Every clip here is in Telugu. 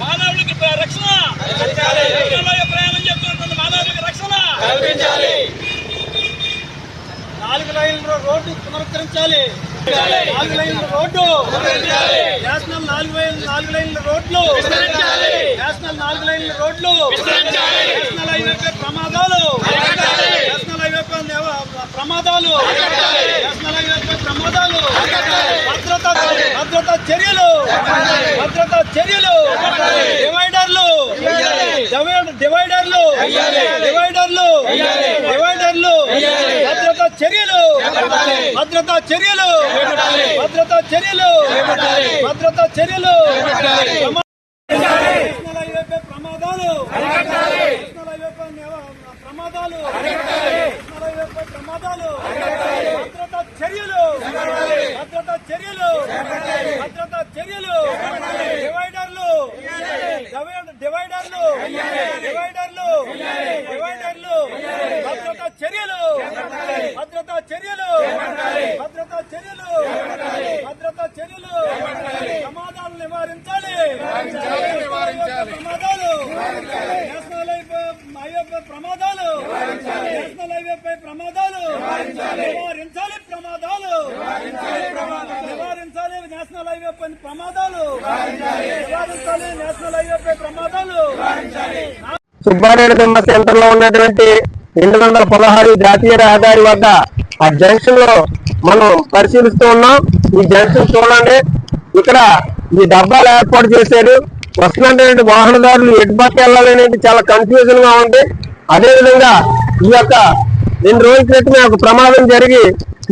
మానవులకి రక్షణ, ప్రయాణం చేస్తున్నటువంటి మానవులకి రక్షణ కల్పించాలి. 4 లైన్ల రోడ్డు పునరుద్ధరించాలి. 4 లైన్ల రోడ్డు నేషనల్ 4 లైన్ల రోడ్లు నేషనల్ 4 లైన్ల రోడ్లు నేషనల్ హైవేపై ప్రమాదాలు నేషనల్ హైవేపై ప్రమాదాలు నేషనల్ హైవేపై ప్రమాదాలు భద్రతా చర్యలు డివైడర్లు భద్రతా చర్యలు నేషనల్ హైవేపై ప్రమాదాలు నేషనల్ హైవేపై ప్రమాదాలు భద్రతా చర్యలు డివైడర్లు భద్రతా చర్యలు ప్రమాదాలు నివారించాలి. నేషనల్ హైవేపై ప్రమాదాలు నివారించాలి. నేషనల్ హైవేపై ప్రమాదాలు సుబ్బారెడ్డి దిమ్మ సెంటర్ లో ఉన్నటువంటి 216 జాతీయ రహదారి వద్ద ఆ జంక్షన్ లో మనం పరిశీలిస్తూ ఉన్నాం. ఈ జంక్షన్ చూడండి, ఇక్కడ ఈ డబ్బాలు ఏర్పాటు చేశారు. వస్తున్నటువంటి వాహనదారులు ఎటు పక్క వెళ్ళాలనేది చాలా కన్ఫ్యూజన్ గా ఉంది. అదేవిధంగా ఈ యొక్క 2 రోజుల క్రితమే ఒక ప్రమాదం జరిగి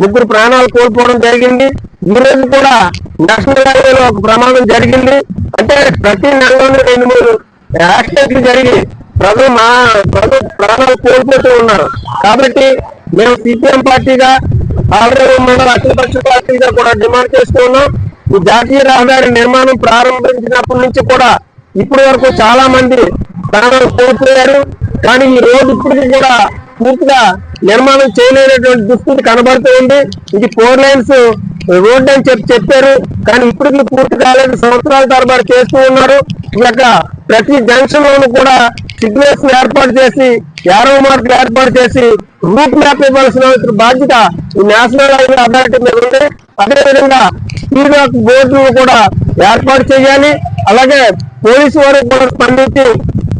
3 ప్రాణాలు కోల్పోవడం జరిగింది. ఈ రోజు కూడా నేషనల్ హైవేలో ఒక ప్రమాదం జరిగింది. అంటే ప్రతి నెలలోనే 2-3 యాక్సిడెంట్లు జరిగి ప్రజలు ప్రాణాలు కోల్పోతూ ఉన్నారు. కాబట్టి మేము సిపిఎం పార్టీగా ఆల్రెడీ మండల అఖిలపక్ష పార్టీగా కూడా డిమాండ్ చేస్తూ ఉన్నాం. ఈ జాతీయ రహదారి నిర్మాణం ప్రారంభించినప్పటి నుంచి కూడా ఇప్పటి వరకు చాలా మంది ప్రాణాలు కోల్పోయారు. కానీ ఈ రోడ్డు ఇప్పటికీ కూడా పూర్తిగా నిర్మాణం చేయలేనటువంటి దుస్థితి కనబడుతూ ఉంది. ఇది 4 లైన్స్ రోడ్డు అని చెప్పారు, కానీ ఇప్పటికీ పూర్తి కాలేదు. సంవత్సరాల తరబడి చేస్తూ ఉన్నారు. ఇక ప్రతి జంక్షన్ లోను కూడా సిగ్నల్స్ ఏర్పాటు చేసి, యారో మార్కులు ఏర్పాటు చేసి రూట్ మ్యాప్ ఇవ్వాల్సిన బాధ్యత ఈ నేషనల్ హైవే అథారిటీ మీద ఉంది. అదేవిధంగా స్పీడ్ బోర్డులు కూడా ఏర్పాటు చేయాలి. అలాగే పోలీసు వారు కూడా స్పందించి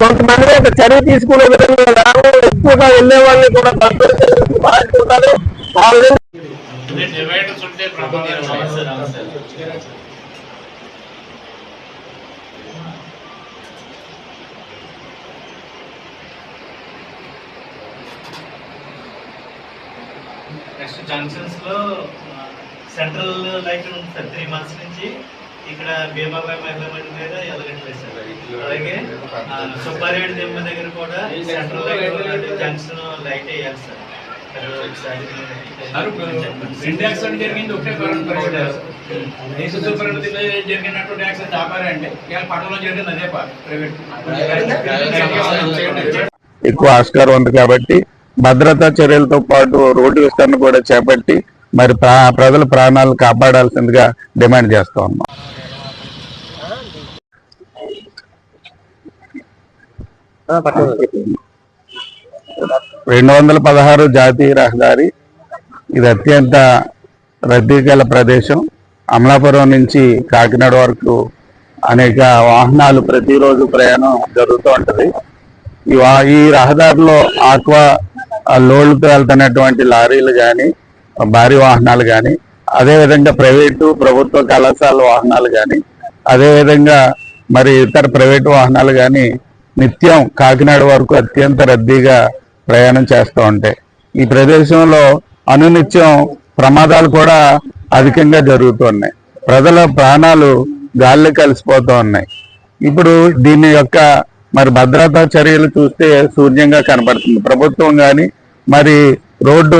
కొంతమంది మీద చర్య తీసుకునే విధంగా ఎక్కువగా వెళ్లే వాళ్ళని కూడా బాధ్యత ఉండాలి. నెక్స్ట్ జంక్షన్స్ లో సెంట్రల్ లైట్ ఉంది సార్. 3 months నుంచి ఇక్కడ భీమాబాయి మహిళా మండలి మీద ఎలగట్లేదు సార్. అలాగే సుబ్బారెడ్డి దిమ్మ దగ్గర కూడా సెంట్రల్ లైట్ జంక్షన్ లైట్ వేయాలి సార్. జరిగింది ఒకటే జరిగినటువంటి యాక్సిడెంట్ ఆపారంటే పట్టణంలో జరిగింది అదే ప్రైవేట్ ఎక్కువ ఆస్కారం ఉంది. కాబట్టి భద్రతా చర్యలతో పాటు రోడ్డు విస్తరణ కూడా చేపట్టి మరి ప్రజల ప్రాణాలు కాపాడాల్సిందిగా డిమాండ్ చేస్తా ఉన్నాం. రెండు 216 జాతీయ రహదారి ఇది అత్యంత రద్దీ గల ప్రదేశం. అమలాపురం నుంచి కాకినాడ వరకు అనేక వాహనాలు ప్రతిరోజు ప్రయాణం జరుగుతూ ఉంటది. ఈ రహదారిలో ఆక్వా లోడ్లతో వెళ్తున్నటువంటి లారీలు కానీ, భారీ వాహనాలు కానీ, అదేవిధంగా ప్రైవేటు ప్రభుత్వ కళాశాల వాహనాలు కానీ, అదేవిధంగా మరి ఇతర ప్రైవేటు వాహనాలు కానీ నిత్యం కాకినాడ వరకు అత్యంత రద్దీగా ప్రయాణం చేస్తూ ఉంటాయి. ఈ ప్రదేశంలో అనునిత్యం ప్రమాదాలు కూడా అధికంగా జరుగుతున్నాయి. ప్రజల ప్రాణాలు గాల్లో కలిసిపోతూ ఉన్నాయి. ఇప్పుడు దీని యొక్క మరి భద్రతా చర్యలు చూస్తే శూన్యంగా కనబడుతుంది. ప్రభుత్వం కానీ మరి రోడ్డు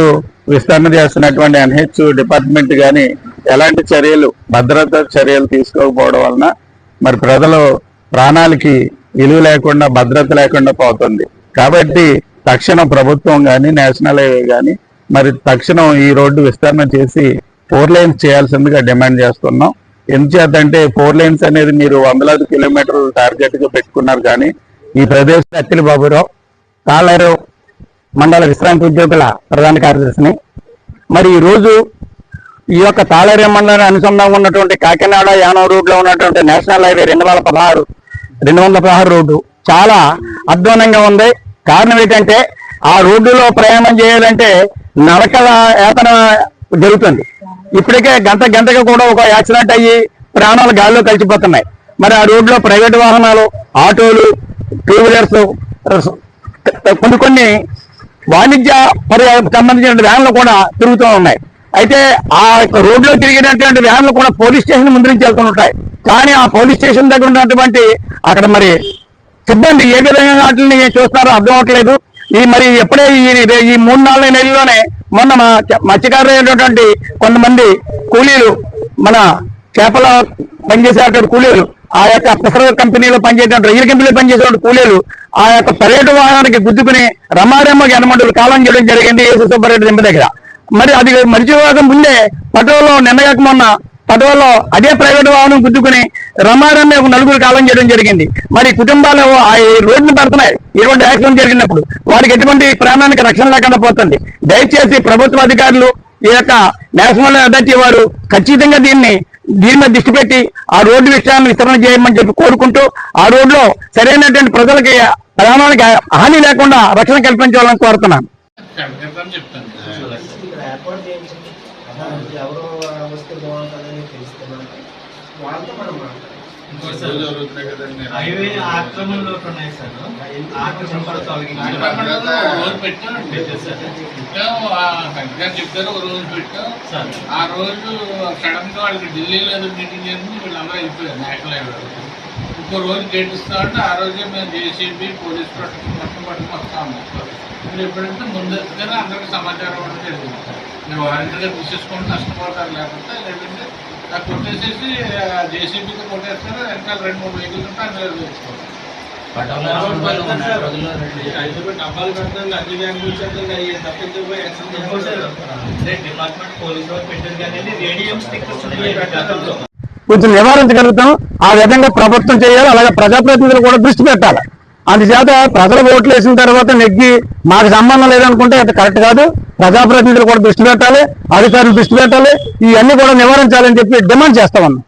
విస్తరణ చేస్తున్నటువంటి NH డిపార్ట్మెంట్ కానీ ఎలాంటి చర్యలు, భద్రతా చర్యలు తీసుకోకపోవడం వలన మరి ప్రజలు ప్రాణాలకి విలువ లేకుండా, భద్రత లేకుండా పోతుంది. కాబట్టి తక్షణం ప్రభుత్వం కానీ, నేషనల్ హైవే కానీ మరి తక్షణం ఈ రోడ్డు విస్తరణ చేసి 4 lanes చేయాల్సిందిగా డిమాండ్ చేస్తున్నాం. ఎందుచేతంటే 4 lanes అనేది మీరు వందలాది కిలోమీటర్లు టార్గెట్ గా పెట్టుకున్నారు, కానీ ఈ ప్రదేశం అత్తిలి బాబురావు, తాళారు మండల విశ్రాంతి ఉద్యోగుల ప్రధాన కార్యదర్శిని. మరి ఈ రోజు ఈ యొక్క తాళారు మండలాన్ని అనుసంధానం ఉన్నటువంటి కాకినాడ యానం రోడ్ లో ఉన్నటువంటి నేషనల్ హైవే 216 రోడ్డు చాలా అధ్వానంగా ఉంది. కారణం ఏంటంటే ఆ రోడ్డులో ప్రయాణం చేయాలంటే నడకల యాతన జరుగుతుంది. ఇప్పటికే గంటగా కూడా ఒక యాక్సిడెంట్ అయ్యి ప్రాణాలు గాల్లో కలిసిపోతున్నాయి. మరి ఆ రోడ్లో ప్రైవేట్ వాహనాలు, ఆటోలు, 2 వీలర్స్, కొన్ని వాణిజ్య సంబంధించిన వ్యాన్లు కూడా తిరుగుతూ ఉన్నాయి. అయితే ఆ యొక్క రోడ్లో తిరిగినటువంటి వ్యాన్లు కూడా పోలీస్ స్టేషన్ ముందు నుంచి వెళ్తుంటాయి. కానీ ఆ పోలీస్ స్టేషన్ దగ్గర ఉన్నటువంటి అక్కడ మరి సిబ్బంది ఏ విధంగా వాటిని చూస్తారో అర్థం అవట్లేదు. మరి ఎప్పుడే ఈ 3-4 నెలల్లోనే మొన్న మత్స్యకారులు అయినటువంటి కొంతమంది కూలీలు, మన చేపల పనిచేసేటువంటి కూలీలు, ఆ యొక్క పెసర కంపెనీలో పనిచేసేటువంటి రొయ్యల కంపెనీలో పనిచేసేటువంటి కూలీలు ఆ యొక్క పర్యాటక వాహనానికి గుద్దుకుని రమారెమ్మకి ఎనమంటలు కాలం చేయడం జరిగింది ఏసు సుబ్బారెడ్డి దింప దగ్గర. మరి అది మరిచిపోక ముందే పటోల్లో నిన్నగాక మొన్న పటోల్లో అదే ప్రైవేట్ వాహనం గుద్దుకుని రమారమ్మ 4 కాలం చేయడం జరిగింది. మరి కుటుంబాలు రోడ్డును పడుతున్నాయి. ఇటువంటి యాక్సిడెంట్ జరిగినప్పుడు వారికి ఎటువంటి ప్రాణానికి రక్షణ లేకుండా పోతుంది. దయచేసి ప్రభుత్వ అధికారులు, ఈ యొక్క నేషనల్ అథారిటీ వారు ఖచ్చితంగా దీని మీద దృష్టి పెట్టి ఆ రోడ్డు విషయాన్ని విస్తరణ చేయమని చెప్పి కోరుకుంటూ, ఆ రోడ్లో సరైనటువంటి ప్రజలకి ప్రాణానికి హాని లేకుండా రక్షణ కల్పించాలని కోరుతున్నాను. హైవే ఆక్రమణలో ఉన్నాయి సార్. ఆక్రమణ కూడా చెప్తారు ఒక రోజు పెట్టాం సార్. ఆ రోజు సడన్ గా వాళ్ళకి ఢిల్లీలో ఏదో మీటింగ్ చేసి వీళ్ళందరూ అయిపోయారు నేషనల్ హైవే. ఇంకో రోజు గేట్ ఇస్తా ఉంటే ఆ రోజే మేము జేసీబీ, పోలీస్ ప్రొటెక్షన్ మొత్తం వస్తా ఉన్నాం. మీరు ఎప్పుడంటే ముందస్తుగానే అందరికీ సమాచారం ఇవ్వడం జరిగింది. మేము వారంటీగా తీసేసుకుంటే నష్టపోతారు, లేకపోతే లేదంటే కొట్టేసేసి జేసీబీతో కొట్టేస్తారు. వెనకాల 2-3 వెహికల్స్ ఉంటే అందులో వేసుకోవాలి. డిపార్ట్మెంట్ పోలీసు వాళ్ళు పెట్టారు కానీ రేడియం స్టిక్కర్స్ కొంచెం నివారించగలుగుతాం. ఆ విధంగా ప్రభుత్వం చేయాలి, అలాగే ప్రజాప్రతినిధులు కూడా దృష్టి పెట్టాలి. అందుచేత ప్రజలు ఓట్లు వేసిన తర్వాత నెగ్గి మాకు సంబంధం లేదనుకుంటే అది కరెక్ట్ కాదు. ప్రజాప్రతినిధులు కూడా దృష్టి పెట్టాలి, అధికారులు దృష్టి పెట్టాలి, ఇవన్నీ కూడా నివారించాలని చెప్పి డిమాండ్ చేస్తామన్నాం.